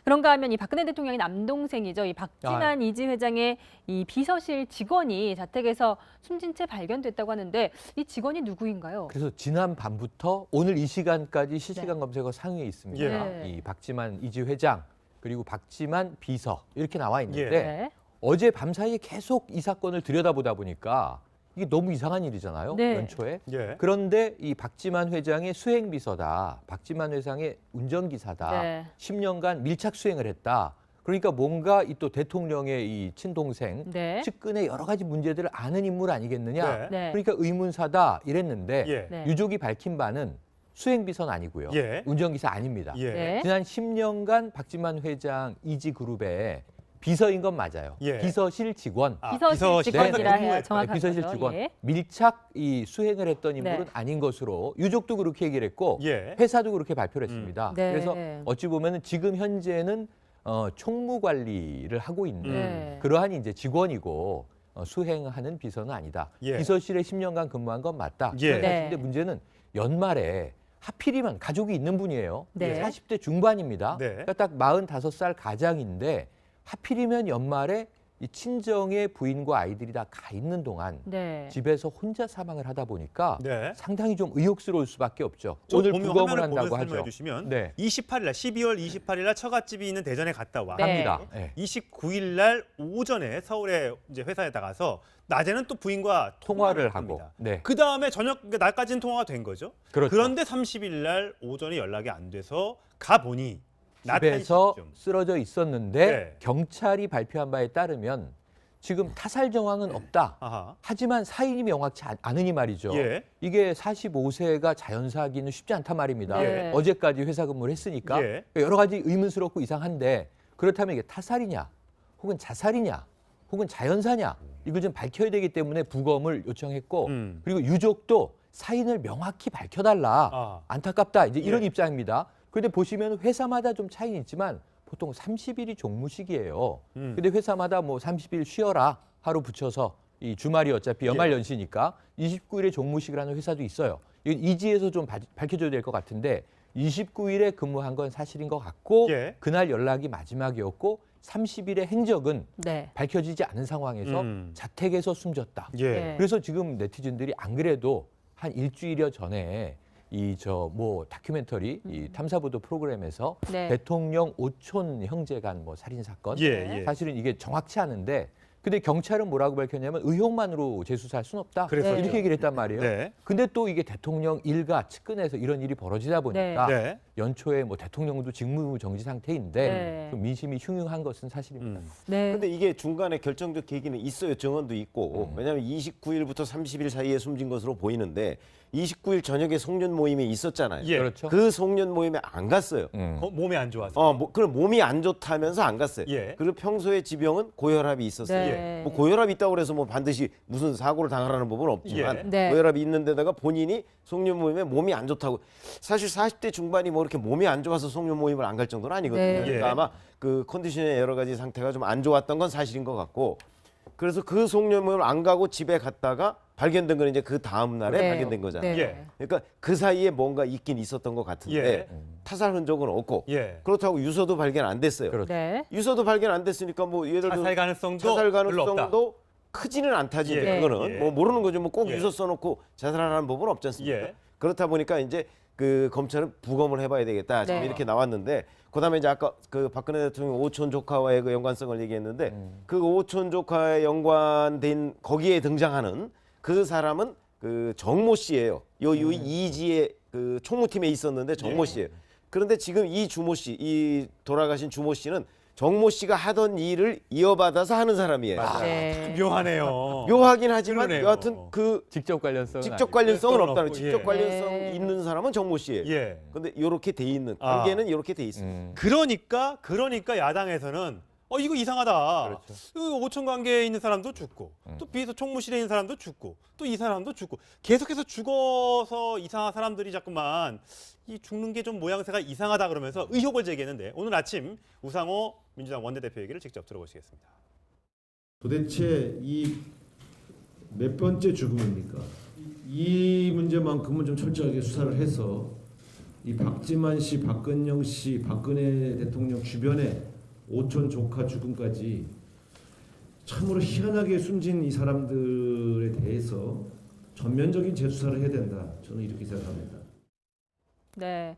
그런가 하면 이 박근혜 대통령의 남동생이죠. 이 박지만 이지 회장의 이 비서실 직원이 자택에서 숨진 채 발견됐다고 하는데 이 직원이 누구인가요? 그래서 지난 밤부터 오늘 이 시간까지 실시간 검색어 상위에 있습니다. 예. 이 박지만 이지 회장 그리고 박지만 비서 이렇게 나와 있는데 네. 어제 밤 사이에 계속 이 사건을 들여다보다 보니까 이게 너무 이상한 일이잖아요. 네. 연초에. 예. 그런데 이 박지만 회장의 수행비서다. 박지만 회장의 운전기사다. 네. 10년간 밀착 수행을 했다. 그러니까 뭔가 이 또 대통령의 이 친동생 네. 측근의 여러 가지 문제들을 아는 인물 아니겠느냐. 네. 네. 그러니까 의문사다 이랬는데 예. 네. 유족이 밝힌 바는 수행비서는 아니고요. 예. 운전기사 아닙니다. 예. 네. 지난 10년간 박지만 회장 이지그룹의 비서인 건 맞아요. 예. 비서실 직원. 비서실 직원이라 네, 해야 네, 정확한 비서실 거죠. 직원. 예. 밀착 이 수행을 했던 인물은 네. 아닌 것으로 유족도 그렇게 얘기를 했고 예. 회사도 그렇게 발표를 했습니다. 네. 그래서 어찌 보면은 지금 현재는 총무 관리를 하고 있는 네. 그러한 이제 직원이고 수행하는 비서는 아니다. 예. 비서실에 10년간 근무한 건 맞다. 예. 네. 근데 문제는 연말에 하필이면 가족이 있는 분이에요. 네. 40대 중반입니다. 네. 그러니까 딱 45살 가장인데 하필이면 연말에 이 친정의 부인과 아이들이 다 가 있는 동안 네. 집에서 혼자 사망을 하다 보니까 네. 상당히 좀 의혹스러울 수밖에 없죠. 저 오늘 보면 부검을 화면을 보면서 한다고 설명해 하죠. 주시면 네, 28일 날 12월 28일 날 처갓집이 있는 대전에 갔다 와. 네. 합니다. 네. 29일 날 오전에 서울에 이제 회사에 나가서 낮에는 또 부인과 통화를 합니다. 하고. 네, 그 다음에 저녁 그러니까 날까지는 통화가 된 거죠. 그렇죠. 그런데 30일 날 오전에 연락이 안 돼서 가 보니 낮 집에서 1시쯤. 쓰러져 있었는데 네. 경찰이 발표한 바에 따르면 지금 타살 정황은 없다. 아하. 하지만 사인이 명확치 않으니 말이죠. 예. 이게 45세가 자연사하기는 쉽지 않단 말입니다. 네. 어제까지 회사 근무를 했으니까 예. 여러 가지 의문스럽고 이상한데 그렇다면 이게 타살이냐 혹은 자살이냐 혹은 자연사냐 이걸 좀 밝혀야 되기 때문에 부검을 요청했고 그리고 유족도 사인을 명확히 밝혀달라. 아. 안타깝다. 이제 이런 예. 입장입니다. 그런데 보시면 회사마다 좀 차이는 있지만 보통 30일이 종무식이에요. 근데 회사마다 뭐 30일 쉬어라 하루 붙여서 이 주말이 어차피 연말 연시니까 29일에 종무식을 하는 회사도 있어요. 이건 이지에서 좀 밝혀줘야 될 것 같은데 29일에 근무한 건 사실인 것 같고 예. 그날 연락이 마지막이었고 30일의 행적은 네. 밝혀지지 않은 상황에서 자택에서 숨졌다. 예. 네. 그래서 지금 네티즌들이 안 그래도 한 일주일여 전에 이 다큐멘터리 이 탐사보도 프로그램에서 네. 대통령 오촌 형제간 뭐 살인 사건 예. 예. 사실은 이게 정확치 않은데 근데 경찰은 뭐라고 밝혔냐면 의혹만으로 재수사할 순 없다. 그래서 이렇게 얘기를 했단 말이에요. 네. 근데 또 이게 대통령 일가 측근에서 이런 일이 벌어지다 보니까 네. 연초에 뭐 대통령도 직무 정지 상태인데 네. 좀 민심이 흉흉한 것은 사실입니다. 네. 근데 이게 중간에 결정적 계기는 있어요. 정언도 있고. 왜냐하면 29일부터 30일 사이에 숨진 것으로 보이는데 29일 저녁에 송년 모임이 있었잖아요. 예. 그렇죠. 그 송년 모임에 안 갔어요. 몸이 안 좋아서. 그럼 몸이 안 좋다면서 안 갔어요. 예. 그리고 평소에 지병은 고혈압이 있었어요. 네. 뭐 고혈압이 있다고 해서 뭐 반드시 무슨 사고를 당하라는 법은 없지만 예. 네. 고혈압이 있는 데다가 본인이 송년 모임에 몸이 안 좋다고 사실 40대 중반이 뭐 이렇게 몸이 안 좋아서 송년 모임을 안 갈 정도는 아니거든요. 네. 그러니까 예. 아마 그 컨디션의 여러 가지 상태가 좀 안 좋았던 건 사실인 것 같고 그래서 그 송년 모임을 안 가고 집에 갔다가 발견된 건 이제 그 다음 날에 네. 발견된 거잖아요. 네. 예. 그러니까 그 사이에 뭔가 있긴 있었던 것 같은데 예. 타살 흔적은 없고 예. 그렇다고 유서도 발견 안 됐어요. 그렇죠. 네. 유서도 발견 안 됐으니까 뭐 예를 들어 자살 가능성도 자살 별로 없다. 가능성도 크지는 않다지. 예. 그거는 예. 뭐 모르는 거죠. 뭐 꼭 예. 유서 써놓고 자살하라는 법은 없지 않습니까? 예. 그렇다 보니까 이제 그 검찰은 부검을 해봐야 되겠다. 지금 네. 이렇게 나왔는데 그다음에 이제 아까 그 박근혜 대통령 오촌 조카와의 그 연관성을 얘기했는데 그 오촌 조카에 연관된 거기에 등장하는 그 사람은 그 정모 씨예요. 요 이지의 그 총무팀에 있었는데 정모 씨예요. 그런데 지금 이 주모 씨, 이 돌아가신 주모 씨는 정모 씨가 하던 일을 이어받아서 하는 사람이에요. 네. 묘하네요. 묘하긴 하지만 그러네요. 여하튼 그 직접 관련성은 직접 아니고. 관련성은 관련성은 없다는 없고, 직접 예. 관련성 네. 있는 사람은 정모 씨예요. 예. 근데 이렇게 돼 있는 아. 관계는 이렇게 돼 있습니다. 그러니까 야당에서는 이거 이상하다. 그렇죠. 그 오촌 관계에 있는 사람도 죽고 또 비서 총무실에 있는 사람도 죽고 또 이 사람도 죽고 계속해서 죽어서 이상한 사람들이 자꾸만 이 죽는 게 좀 모양새가 이상하다 그러면서 의혹을 제기했는데 오늘 아침 우상호 민주당 원내대표 얘기를 직접 들어보시겠습니다. 도대체 이 몇 번째 죽음입니까? 이 문제만큼은 좀 철저하게 수사를 해서 이 박지만 씨, 박근영 씨, 박근혜 대통령 주변에 오촌 조카 죽음까지 참으로 희한하게 숨진 이 사람들에 대해서 전면적인 재수사를 해야 된다. 저는 이렇게 생각합니다. 네.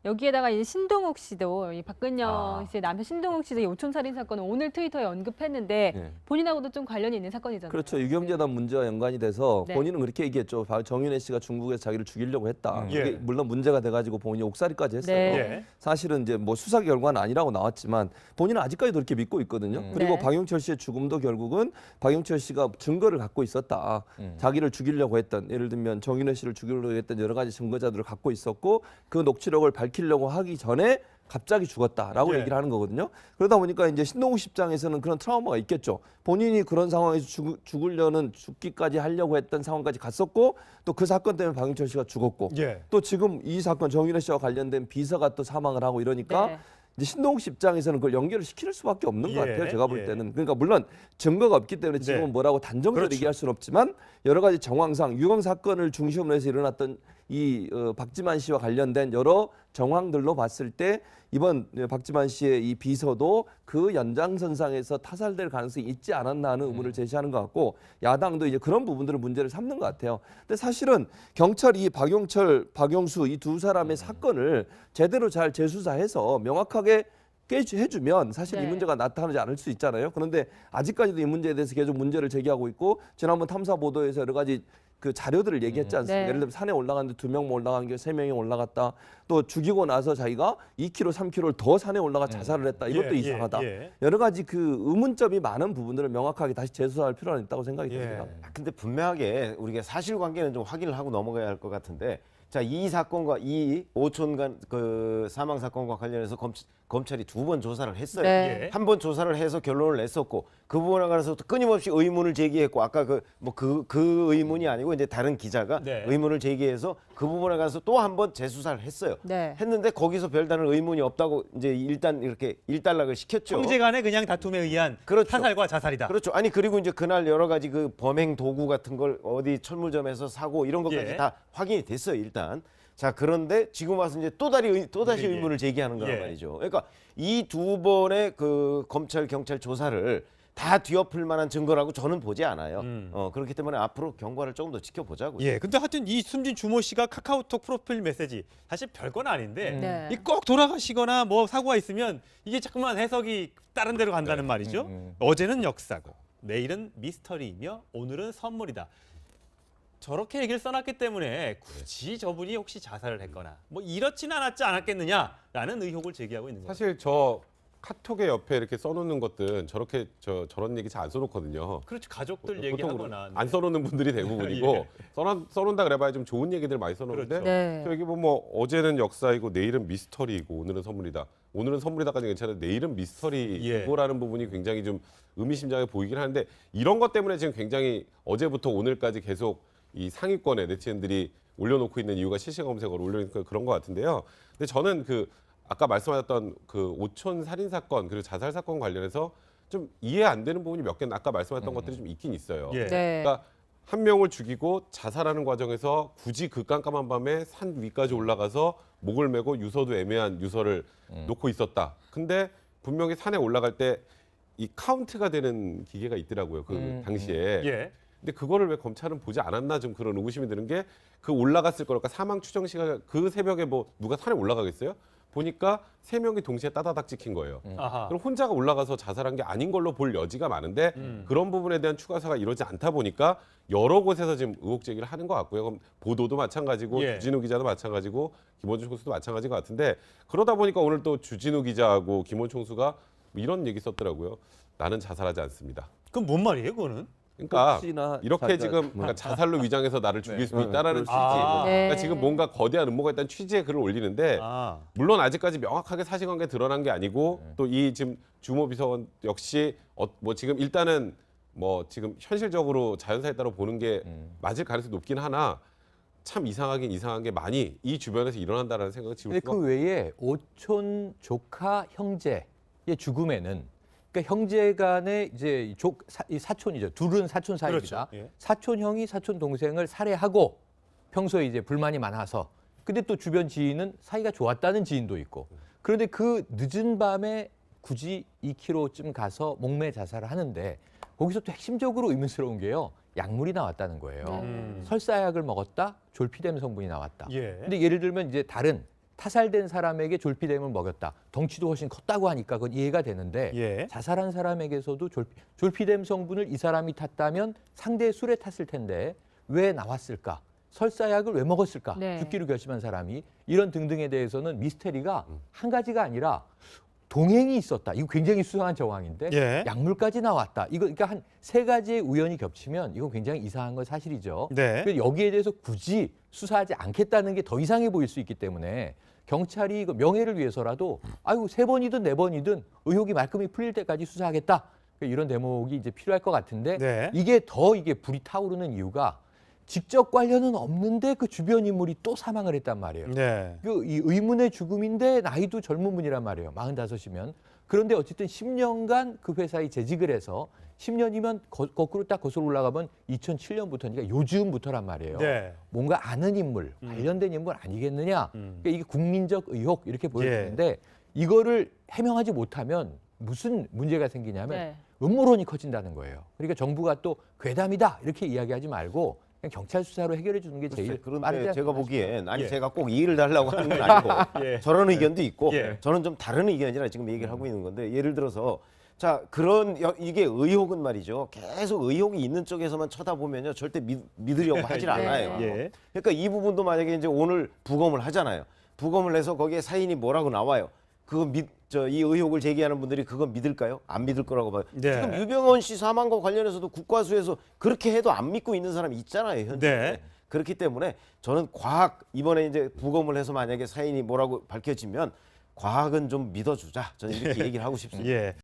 여기에다가 이제 신동욱 씨도 이 박근영 씨의 남편 신동욱 씨도 이 오촌 살인 사건을 오늘 트위터에 언급했는데 네. 본인하고도 좀 관련이 있는 사건이잖아요. 그렇죠. 유경재단 문제와 연관이 돼서 네. 본인은 그렇게 얘기했죠. 정윤회 씨가 중국에서 자기를 죽이려고 했다. 예. 그게 물론 문제가 돼가지고 본인이 옥살이까지 했어요. 네. 예. 사실은 이제 뭐 수사 결과는 아니라고 나왔지만 본인은 아직까지도 그렇게 믿고 있거든요. 그리고 네. 박용철 씨의 죽음도 결국은 박용철 씨가 증거를 갖고 있었다. 자기를 죽이려고 했던, 예를 들면 정윤회 씨를 죽이려고 했던 여러 가지 증거자들을 갖고 있었고 그 녹취록을 밝히려고 하기 전에 갑자기 죽었다라고 예. 얘기를 하는 거거든요. 그러다 보니까 이제 신동욱 씨 입장에서는 그런 트라우마가 있겠죠. 본인이 그런 상황에서 죽으려는 죽기까지 하려고 했던 상황까지 갔었고 또 그 사건 때문에 박용철 씨가 죽었고 예. 또 지금 이 사건 정윤회 씨와 관련된 비서가 또 사망을 하고 이러니까 네. 이제 신동욱 씨 입장에서는 그걸 연결을 시킬 수밖에 없는 것 예, 같아요. 제가 볼 예. 때는. 그러니까 물론 증거가 없기 때문에 지금은 네. 뭐라고 단정적으로 그렇죠. 얘기할 수는 없지만 여러 가지 정황상 유검 사건을 중심으로 해서 일어났던 이 박지만 씨와 관련된 여러 정황들로 봤을 때 이번 박지만 씨의 이 비서도 그 연장선상에서 타살될 가능성이 있지 않았나 하는 의문을 제시하는 것 같고 야당도 이제 그런 부분들을 문제를 삼는 것 같아요. 근데 사실은 경찰이 박용철, 박용수 이 두 사람의 사건을 제대로 잘 재수사해서 명확하게 해주면 사실 이 네. 문제가 나타나지 않을 수 있잖아요. 그런데 아직까지도 이 문제에 대해서 계속 문제를 제기하고 있고 지난번 탐사 보도에서 여러 가지 그 자료들을 얘기했지 않습니까? 네. 예를 들면 산에 올라갔는데 2명만 올라간 게 3명이 올라갔다. 또 죽이고 나서 자기가 2km, 3km를 더 산에 올라가 자살을 했다. 이것도 예, 이상하다. 예. 여러 가지 그 의문점이 많은 부분들을 명확하게 다시 재수사할 필요가 있다고 생각이 예. 듭니다. 근데 분명하게 우리가 사실관계는 좀 확인을 하고 넘어가야 할 것 같은데 자, 이 사건과 이 오촌간 그 사망 사건과 관련해서 검찰이 2번 조사를 했어요. 네. 예. 한 번 조사를 해서 결론을 냈었고 그 부분에 관해서 또 끊임없이 의문을 제기했고 아까 그 의문이 아니고 이제 다른 기자가 네. 의문을 제기해서 그 부분에 관해서 또 한 번 재수사를 했어요. 네. 했는데 거기서 별다른 의문이 없다고 이제 일단 이렇게 일단락을 시켰죠. 형제간의 그냥 다툼에 의한 그렇죠. 타살과 자살이다. 그렇죠. 아니 그리고 이제 그날 여러 가지 그 범행 도구 같은 걸 어디 철물점에서 사고 이런 것까지 예. 다 확인이 됐어요 일단. 자 그런데 지금 와서 이제 또다시 예. 의문을 제기하는 거란 예. 말이죠. 그러니까 이 2번의 그 검찰 경찰 조사를 다 뒤엎을 만한 증거라고 저는 보지 않아요. 그렇기 때문에 앞으로 경과를 조금 더 지켜보자고요. 예, 근데 하여튼 이 숨진 주모 씨가 카카오톡 프로필 메시지 사실 별건 아닌데 네. 이 꼭 돌아가시거나 뭐 사고가 있으면 이게 자꾸만 해석이 다른 데로 간다는 말이죠. 어제는 역사고 내일은 미스터리이며 오늘은 선물이다. 저렇게 얘기를 써놨기 때문에 굳이 저분이 혹시 자살을 했거나 뭐 이렇진 않았겠느냐라는 의혹을 제기하고 있는 거죠. 사실 저 카톡에 옆에 이렇게 써놓는 것들은 저렇게 저런 얘기 잘 안 써놓거든요. 그렇죠. 가족들 보통 얘기하거나 안 써놓는 분들이 대부분이고 예. 써놓는다 그래봐야 좀 좋은 얘기들 많이 써놓는데 그렇죠. 네. 여기 뭐 어제는 역사이고 내일은 미스터리이고 오늘은 선물이다. 오늘은 선물이다까지 괜찮은데 내일은 미스터리고라는 부분이 굉장히 좀 의미심장해 보이긴 하는데 이런 것 때문에 지금 굉장히 어제부터 오늘까지 계속 이 상위권에 네티즌들이 올려놓고 있는 이유가 실시간 검색어로 올려놓으니까 그런 것 같은데요. 근데 저는 그 아까 말씀하셨던 그 오촌 살인 사건 그리고 자살 사건 관련해서 좀 이해 안 되는 부분이 몇 개 아까 말씀하셨던 것들이 좀 있긴 있어요. 예. 네. 그러니까 한 명을 죽이고 자살하는 과정에서 굳이 그 깜깜한 밤에 산 위까지 올라가서 목을 메고 유서도 애매한 유서를 놓고 있었다. 근데 분명히 산에 올라갈 때 이 카운트가 되는 기계가 있더라고요. 그 당시에. 예. 근데 그거를 왜 검찰은 보지 않았나 좀 그런 의구심이 드는 게 그 올라갔을 거니까 사망 추정 시간 그 새벽에 뭐 누가 산에 올라가겠어요? 보니까 3명이 동시에 따다닥 찍힌 거예요. 아하. 그럼 혼자가 올라가서 자살한 게 아닌 걸로 볼 여지가 많은데 그런 부분에 대한 추가사가 이루어지지 않다 보니까 여러 곳에서 지금 의혹 제기를 하는 것 같고요. 그럼 보도도 마찬가지고 예. 주진우 기자도 마찬가지고 김원준 총수도 마찬가지인 것 같은데 그러다 보니까 오늘 또 주진우 기자하고 김원준 총수가 이런 얘기 썼더라고요. 나는 자살하지 않습니다. 그럼 뭔 말이에요, 그거는? 그러니까 혹시나 이렇게 지금 그러니까 자살로 위장해서 나를 죽일 수 있다라는 취지. 아. 그러니까 네. 지금 뭔가 거대한 음모가 있다는 취지의 글을 올리는데 아. 물론 아직까지 명확하게 사실관계 드러난 게 아니고 또 이 지금 주모 비서관 역시 뭐 지금 일단은 뭐 지금 현실적으로 자연사에 따라 보는 게 맞을 가능성이 높긴 하나 참 이상하긴 이상한 게 많이 이 주변에서 일어난다라는 생각을 지울 근데 수가 그 외에 오촌 조카 형제의 죽음에는 그러니까 형제간의 이제 이 사촌이죠. 둘은 사촌 사이입니다. 그렇죠. 예. 사촌 형이 사촌 동생을 살해하고 평소에 이제 불만이 많아서 근데 또 주변 지인은 사이가 좋았다는 지인도 있고. 그런데 그 늦은 밤에 굳이 2km쯤 가서 목매 자살을 하는데 거기서 또 핵심적으로 의문스러운 게요. 약물이 나왔다는 거예요. 설사약을 먹었다, 졸피뎀 성분이 나왔다. 예. 근데 예를 들면 이제 다른 타살된 사람에게 졸피뎀을 먹였다. 덩치도 훨씬 컸다고 하니까 그건 이해가 되는데 예. 자살한 사람에게서도 졸피뎀 성분을 이 사람이 탔다면 상대의 술에 탔을 텐데 왜 나왔을까? 설사약을 왜 먹었을까? 네. 죽기로 결심한 사람이 이런 등등에 대해서는 미스테리가 한 가지가 아니라 동행이 있었다. 이거 굉장히 수상한 정황인데 예. 약물까지 나왔다. 이거 그러니까 한 3가지의 우연이 겹치면 이건 굉장히 이상한 건 사실이죠. 네. 그래서 여기에 대해서 굳이 수사하지 않겠다는 게 더 이상해 보일 수 있기 때문에 경찰이 그 명예를 위해서라도 아이고 3번이든 4번이든 의혹이 말끔히 풀릴 때까지 수사하겠다. 그러니까 이런 대목이 이제 필요할 것 같은데 네. 이게 불이 타오르는 이유가 직접 관련은 없는데 그 주변 인물이 또 사망을 했단 말이에요. 네. 이 의문의 죽음인데 나이도 젊은 분이란 말이에요. 45이면. 그런데 어쨌든 10년간 그 회사에 재직을 해서 10년이면 거꾸로 딱 거슬러 올라가면 2007년부터니까 요즘부터란 말이에요. 네. 뭔가 아는 인물, 관련된 인물 아니겠느냐. 그러니까 이게 국민적 의혹 이렇게 보여지는데 이거를 해명하지 못하면 무슨 문제가 생기냐면 네. 음모론이 커진다는 거예요. 그러니까 정부가 또 괴담이다 이렇게 이야기하지 말고 그냥 경찰 수사로 해결해 주는 게 제일 그런데 빠르지 제가 않을까 보기엔 아니 예. 제가 꼭 이의를 달라고 하는 건 아니고 예. 저런 의견도 있고 예. 저는 좀 다른 의견이라 지금 얘기를 하고 있는 건데 예를 들어서 자 그런 이게 의혹은 말이죠. 계속 의혹이 있는 쪽에서만 쳐다보면요 절대 믿으려고 하질 않아요. 예. 그러니까 이 부분도 만약에 이제 오늘 부검을 하잖아요. 부검을 해서 거기에 사인이 뭐라고 나와요. 그거 이 의혹을 제기하는 분들이 그건 믿을까요? 안 믿을 거라고 봐요. 네. 지금 유병헌 씨 사망과 관련해서도 국과수에서 그렇게 해도 안 믿고 있는 사람이 있잖아요. 현재. 네. 그렇기 때문에 저는 이번에 이제 부검을 해서 만약에 사인이 뭐라고 밝혀지면 과학은 좀 믿어주자. 저는 이렇게 얘기를 하고 싶습니다. 예.